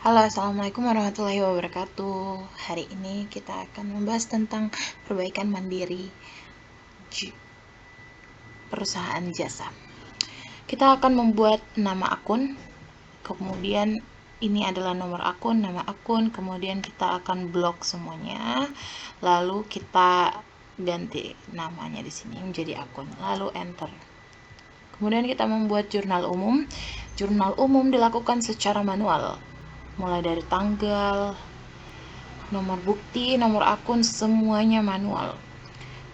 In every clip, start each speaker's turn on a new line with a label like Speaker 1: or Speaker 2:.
Speaker 1: Halo, assalamualaikum warahmatullahi wabarakatuh. Hari ini kita akan membahas tentang perbaikan mandiri perusahaan jasa. Kita akan membuat nama akun, kemudian ini adalah nomor akun, nama akun, kemudian kita akan blok semuanya, lalu kita ganti namanya di sini menjadi akun, lalu enter. Kemudian kita membuat jurnal umum. Jurnal umum dilakukan secara manual, mulai dari tanggal, nomor bukti, nomor akun, semuanya manual.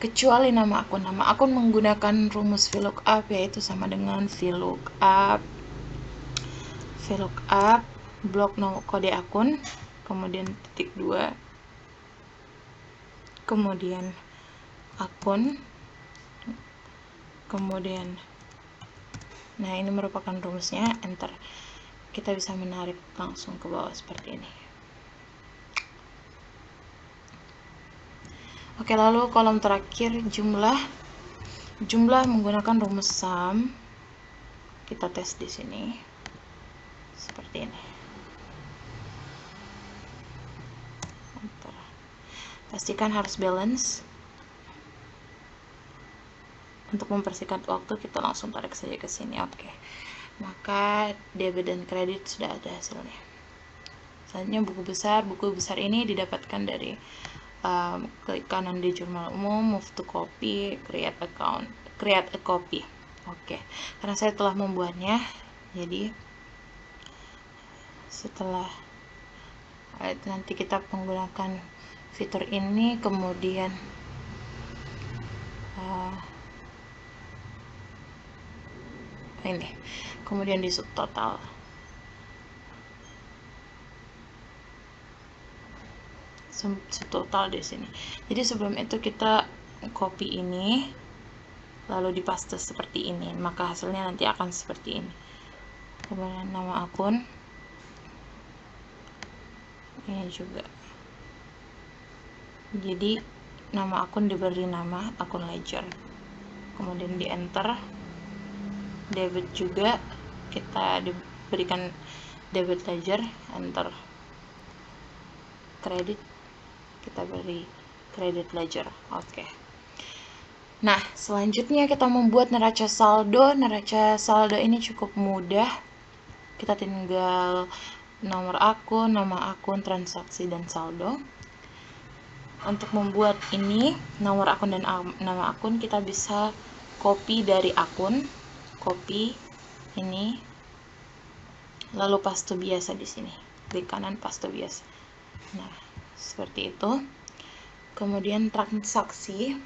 Speaker 1: Kecuali nama akun. Nama akun menggunakan rumus VLOOKUP, yaitu sama dengan VLOOKUP blok nomor kode akun, kemudian titik 2, kemudian akun, kemudian nah ini merupakan rumusnya, enter. Kita bisa menarik langsung ke bawah seperti ini. Oke, lalu kolom terakhir jumlah menggunakan rumus sum. Kita tes di sini seperti ini. Enter. Pastikan harus balance. Untuk mempersingkat waktu, kita langsung tarik saja ke sini. Oke. Maka debit dan kredit sudah ada hasilnya. Selanjutnya buku besar ini didapatkan dari klik kanan di jurnal umum, move to copy, create a copy. Oke, karena saya telah membuatnya, jadi setelah nanti kita menggunakan fitur ini, kemudian ini, kemudian di subtotal. Subtotal di sini. Jadi sebelum itu kita copy ini, lalu dipaste seperti ini, maka hasilnya nanti akan seperti ini. Kemudian nama akun, ini juga. Jadi nama akun diberi nama akun ledger, kemudian di enter. Debit juga kita diberikan debit ledger, enter. Kredit kita beri credit ledger. Oke. Nah, selanjutnya kita membuat neraca saldo. Neraca saldo ini cukup mudah. Kita tinggal nomor akun, nama akun, transaksi, dan saldo. Untuk membuat ini, nomor akun dan nama akun, kita bisa copy dari akun, copy ini, lalu paste biasa di sini. Klik kanan, paste biasa. Nah, seperti itu. Kemudian transaksi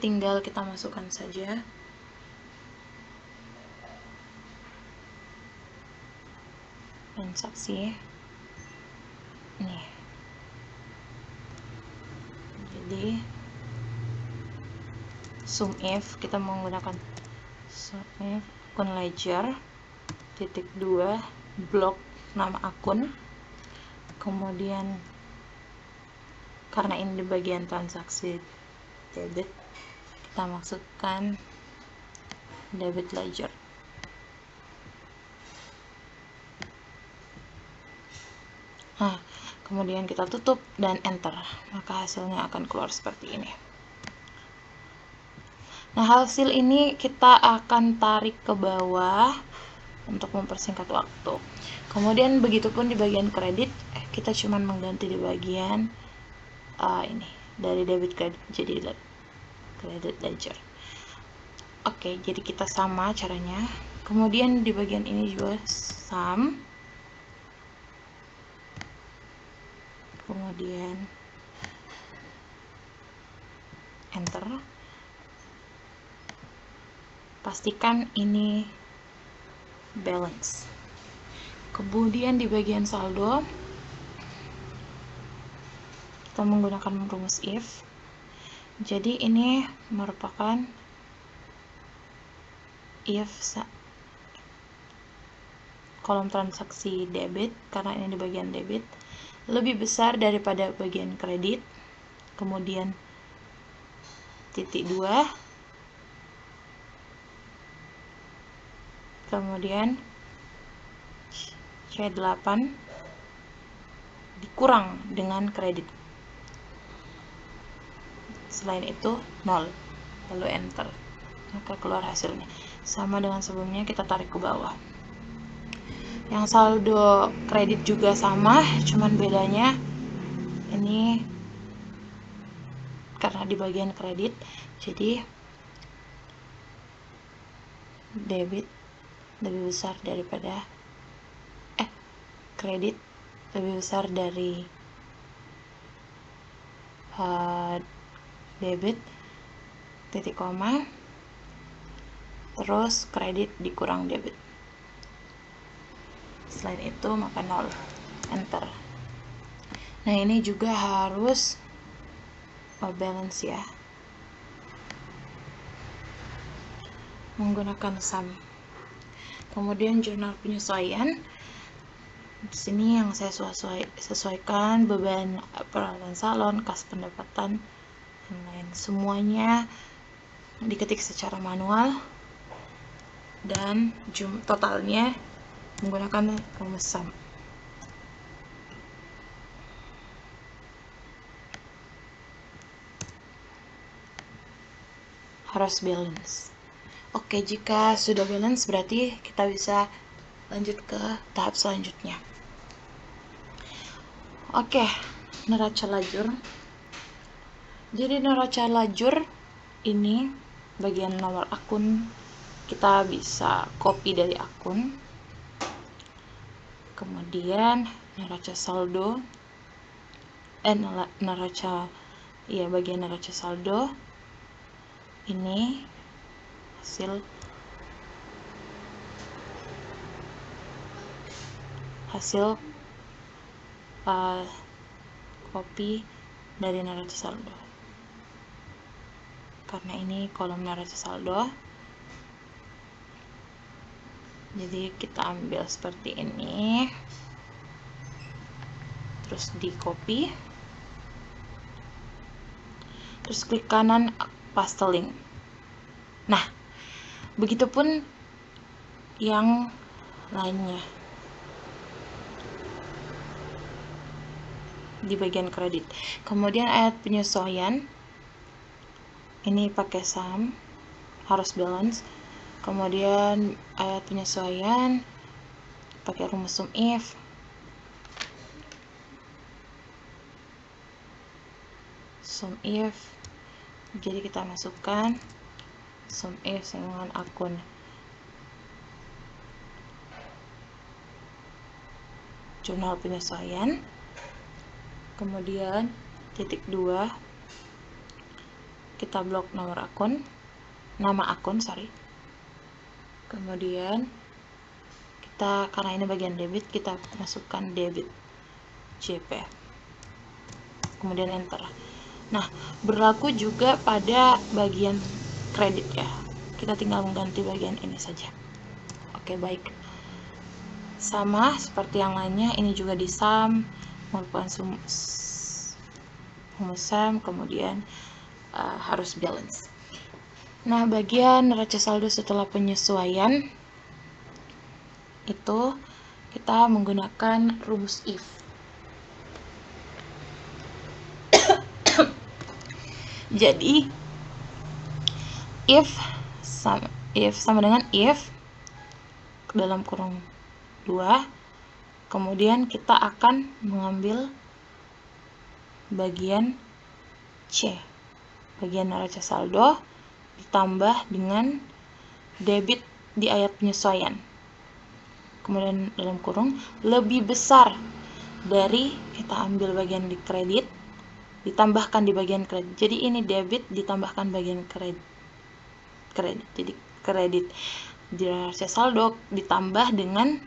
Speaker 1: tinggal kita masukkan saja. Transaksi nih. Jadi sum if kita menggunakan sum if akun ledger titik 2 blok nama akun, kemudian karena ini di bagian transaksi debit, kita masukkan debit ledger. Nah, kemudian kita tutup dan enter, maka hasilnya akan keluar seperti ini. Nah, hasil ini kita akan tarik ke bawah untuk mempersingkat waktu. Kemudian begitupun di bagian kredit, kita cuma mengganti di bagian ini dari debit kredit jadi credit ledger. Oke, jadi kita sama caranya. Kemudian di bagian ini juga sum, kemudian enter. Pastikan ini balance. Kemudian di bagian saldo kita menggunakan rumus if. Jadi ini merupakan if kolom transaksi debit, karena ini di bagian debit lebih besar daripada bagian kredit, kemudian titik 2, kemudian C8 dikurang dengan kredit. Selain itu 0, lalu enter, maka keluar hasilnya. Sama dengan sebelumnya, kita tarik ke bawah. Yang saldo kredit juga sama, cuman bedanya ini karena di bagian kredit, jadi debit lebih besar daripada kredit lebih besar dari debit, titik koma, terus kredit dikurang debit. Selain itu maka 0, enter. Nah, ini juga harus balance ya, menggunakan sum. Kemudian jurnal penyesuaian. Di sini yang saya sesuaikan beban peralatan salon, kas pendapatan, dan lain. Semuanya diketik secara manual dan totalnya menggunakan rumus sum. Harus balance. Oke, jika sudah balance berarti kita bisa lanjut ke tahap selanjutnya. Oke, neraca lajur. Jadi neraca lajur ini bagian nomor akun, kita bisa copy dari akun. Kemudian neraca saldo, bagian neraca saldo ini hasil copy dari neraca saldo, karena ini kolom neraca saldo, jadi kita ambil seperti ini, terus di copy, terus klik kanan paste link. Nah, begitupun yang lainnya di bagian kredit. Kemudian ayat penyesuaian ini pakai sum, harus balance. Kemudian ayat penyesuaian pakai rumus sum if. Jadi kita masukkan sum if dengan akun jurnal penyesuaian. Kemudian titik 2 kita blok nama akun. Kemudian kita, karena ini bagian debit, kita masukkan debit JP, kemudian enter. Nah, berlaku juga pada bagian kredit ya, kita tinggal mengganti bagian ini saja. Oke, baik, sama seperti yang lainnya, ini juga di sum, merupakan rumus sum, kemudian harus balance. Nah, bagian neraca saldo setelah penyesuaian itu kita menggunakan rumus if. Jadi if sama dengan if dalam kurung 2, kemudian kita akan mengambil bagian C, bagian neraca saldo ditambah dengan debit di ayat penyesuaian, kemudian dalam kurung lebih besar dari, kita ambil bagian di kredit ditambahkan di bagian kredit. Jadi ini debit ditambahkan bagian kredit. Jadi kredit di neraca saldo ditambah dengan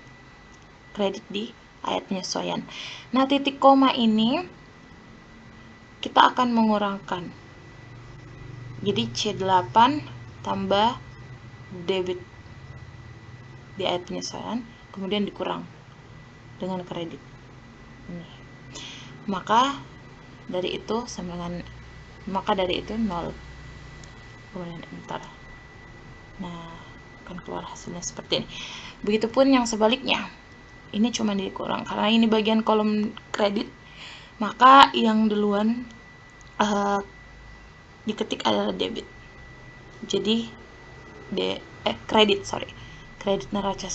Speaker 1: kredit di ayat penyesuaian. Nah, titik koma ini kita akan mengurangkan. Jadi C8 tambah debit di ayat penyesuaian, kemudian dikurang dengan kredit. Ini. Maka dari itu 0. Kemudian enter. Nah, akan keluar hasilnya seperti ini. Begitupun yang sebaliknya, ini cuma dikurang karena ini bagian kolom kredit, maka yang duluan diketik adalah debit. Jadi kredit neraca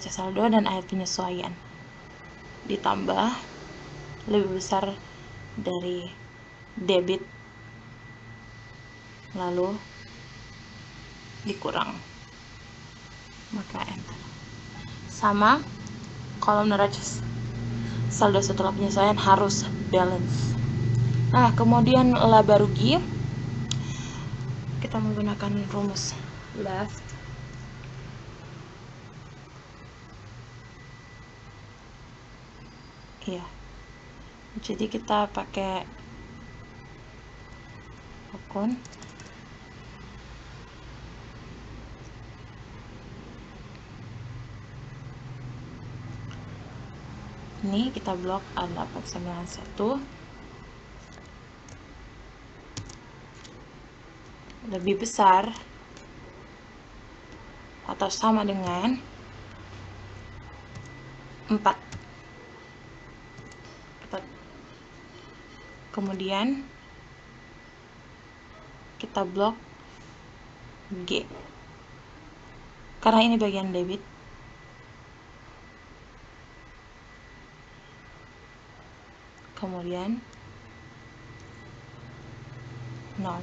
Speaker 1: saldo dan akhir penyesuaian ditambah lebih besar dari debit, lalu dikurang, maka enter. Sama kolom neraca saldo setelah penyesuaian harus balance. Nah, kemudian laba rugi kita menggunakan rumus left. Ya, jadi kita pakai akun ini, kita blok A891 lebih besar atau sama dengan 4. Kemudian kita blok G karena ini bagian debit. Kemudian 0.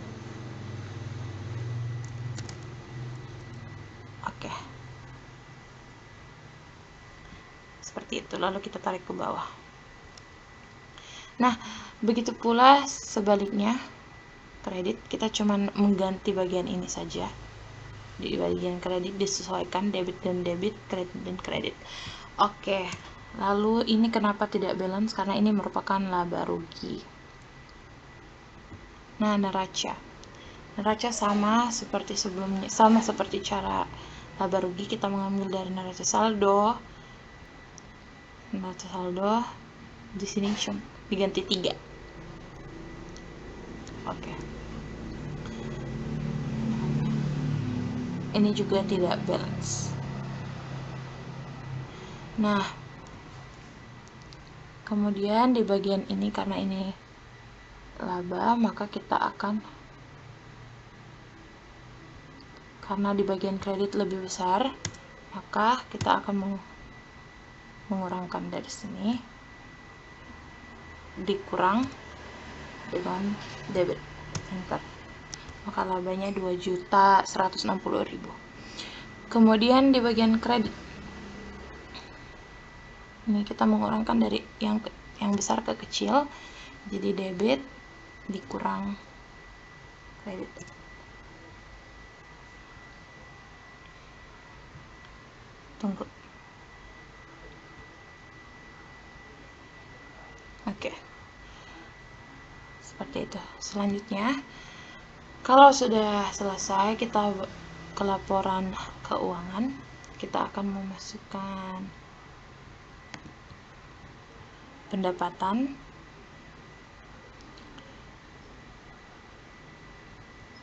Speaker 1: Oke. Seperti itu, lalu kita tarik ke bawah. Nah, begitu pula sebaliknya, kredit kita cuma mengganti bagian ini saja. Di bagian kredit disesuaikan debit dan debit, kredit dan kredit. Oke, lalu ini kenapa tidak balance? Karena ini merupakan laba rugi. Nah, neraca sama seperti sebelumnya, sama seperti cara laba rugi, kita mengambil dari neraca saldo. Neraca saldo di sini diganti 3. Oke. Ini juga tidak balance. Nah, kemudian di bagian ini karena ini laba, maka kita akan, karena di bagian kredit lebih besar, maka kita akan mengurangkan dari sini, dikurang dengan debit, enter. Maka labanya 2.160.000. Kemudian di bagian kredit ini kita mengurangkan dari yang besar ke kecil, jadi debit dikurang kredit. Tunggu. Oke. Seperti itu. Selanjutnya, kalau sudah selesai, kita ke laporan keuangan. Kita akan memasukkan pendapatan.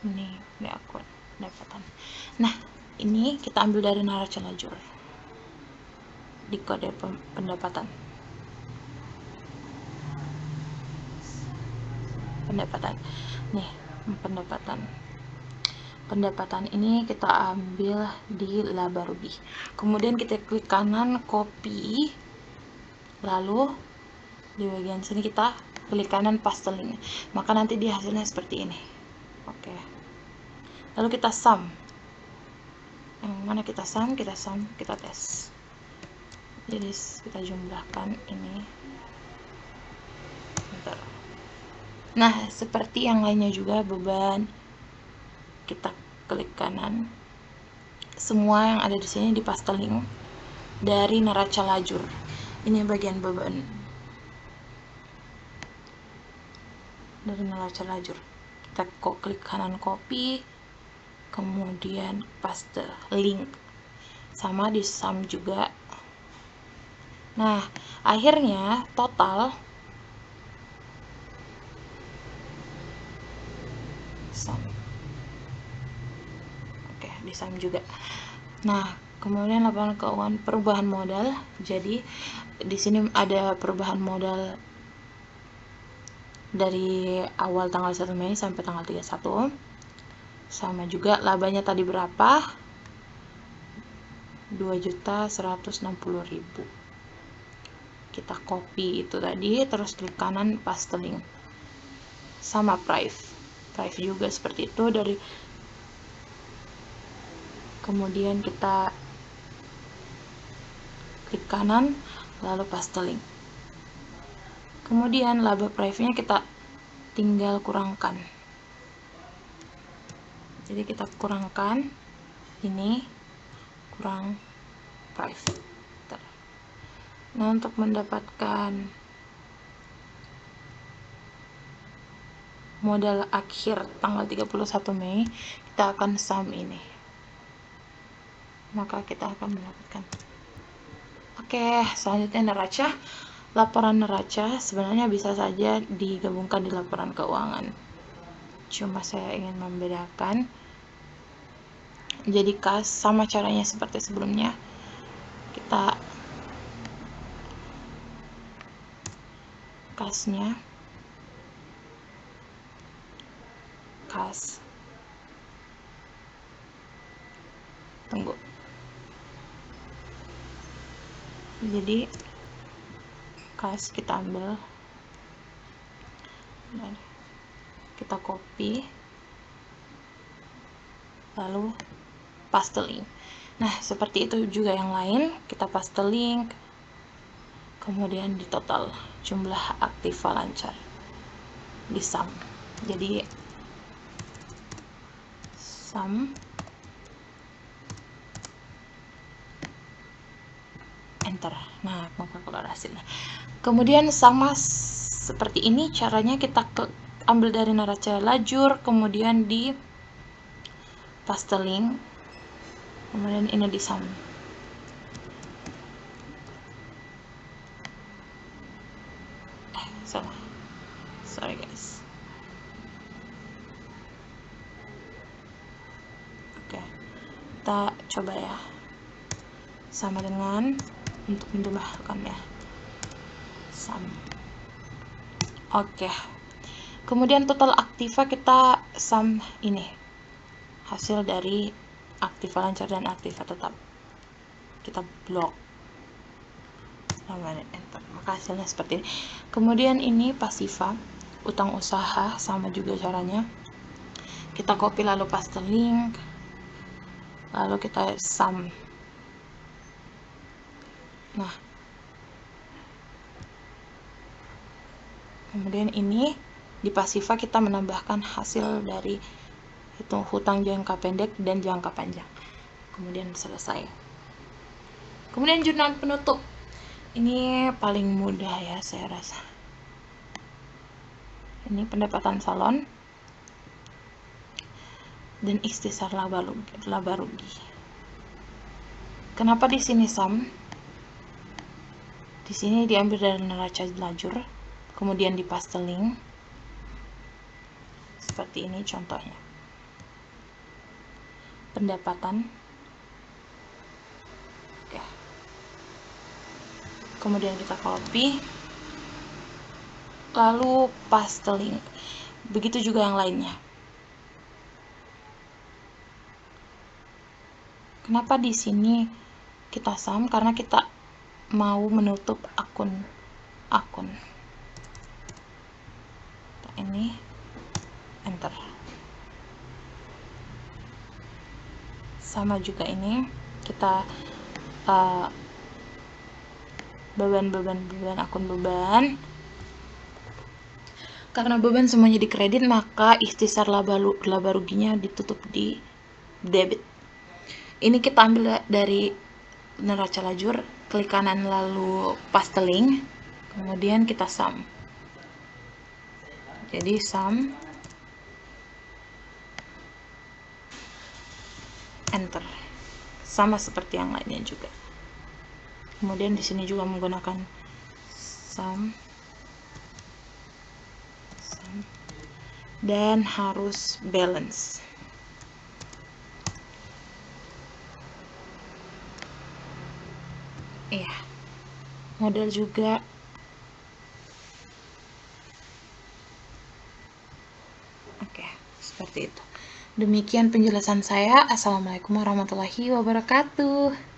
Speaker 1: Ini di akun pendapatan. Nah, ini kita ambil dari neraca lajur di kode pendapatan. Nih, pendapatan ini kita ambil di laba rugi. Kemudian kita klik kanan, copy, lalu di bagian sini kita klik kanan, paste link, maka nanti di hasilnya seperti ini. Oke, lalu kita sum. Yang mana kita sum, kita tes. Jadi kita jumlahkan ini. Bentar. Nah, seperti yang lainnya juga, beban, kita klik kanan, semua yang ada di sini di paste link dari neraca lajur. Ini bagian beban dari neraca lajur. Kita klik kanan, copy, kemudian paste link, sama di sum juga. Nah, akhirnya total sum. Oke, di sum juga. Nah, kemudian laporan keuangan perubahan modal. Jadi di sini ada perubahan modal dari awal tanggal 1 Mei sampai tanggal 31. Sama juga labanya tadi berapa? 2.160.000. Kita copy itu tadi, terus klik kanan paste link. Sama price juga seperti itu. Dari kemudian kita klik kanan lalu paste link. Kemudian laba price-nya kita tinggal kurangkan. Jadi kita kurangkan ini, kurang price. Nah, untuk mendapatkan modal akhir tanggal 31 Mei, kita akan sum ini. Maka kita akan mendapatkan. Oke, selanjutnya neraca. Laporan neraca sebenarnya bisa saja digabungkan di laporan keuangan. Cuma saya ingin membedakan. Jadi kas sama caranya seperti sebelumnya. Kita kasnya kas. Tunggu. Jadi kas kita ambil, dan kita copy, lalu paste link. Nah, seperti itu juga yang lain, kita paste link, kemudian di total jumlah aktiva lancar, di sum. Jadi sum, enter. Nah, maka keluar hasilnya. Kemudian sama seperti ini caranya, kita ambil dari neraca lajur, kemudian di paste link, kemudian ini di sum. Salah, sorry guys. Oke, kita coba ya, sama dengan untuk menjumlahkannya, sum. Oke, kemudian total aktiva kita sum ini, hasil dari aktiva lancar dan aktiva tetap, kita blok, enter, maka hasilnya seperti ini. Kemudian ini pasiva, utang usaha, sama juga caranya, kita copy lalu paste link, lalu kita sum. Nah, kemudian ini di pasiva kita menambahkan hasil dari hitung hutang jangka pendek dan jangka panjang. Kemudian selesai. Kemudian jurnal penutup. Ini paling mudah ya, saya rasa. Ini pendapatan salon dan ikhtisar laba rugi. Kenapa di sini sum? Di sini diambil dari neraca lajur, kemudian di paste link. Seperti ini contohnya. Pendapatan. Oke. Kemudian kita copy, lalu paste link. Begitu juga yang lainnya. Kenapa di sini kita sum? Karena kita mau menutup akun. Ini enter. Sama juga ini, kita beban akun beban. Karena beban semuanya di kredit, maka ikhtisar laba ruginya ditutup di debit. Ini kita ambil dari neraca lajur, klik kanan lalu paste link, kemudian kita sum. Jadi sum, enter. Sama seperti yang lainnya juga. Kemudian di sini juga menggunakan sum, dan harus balance. Iya, model juga. Oke, seperti itu. Demikian penjelasan saya. Assalamualaikum warahmatullahi wabarakatuh.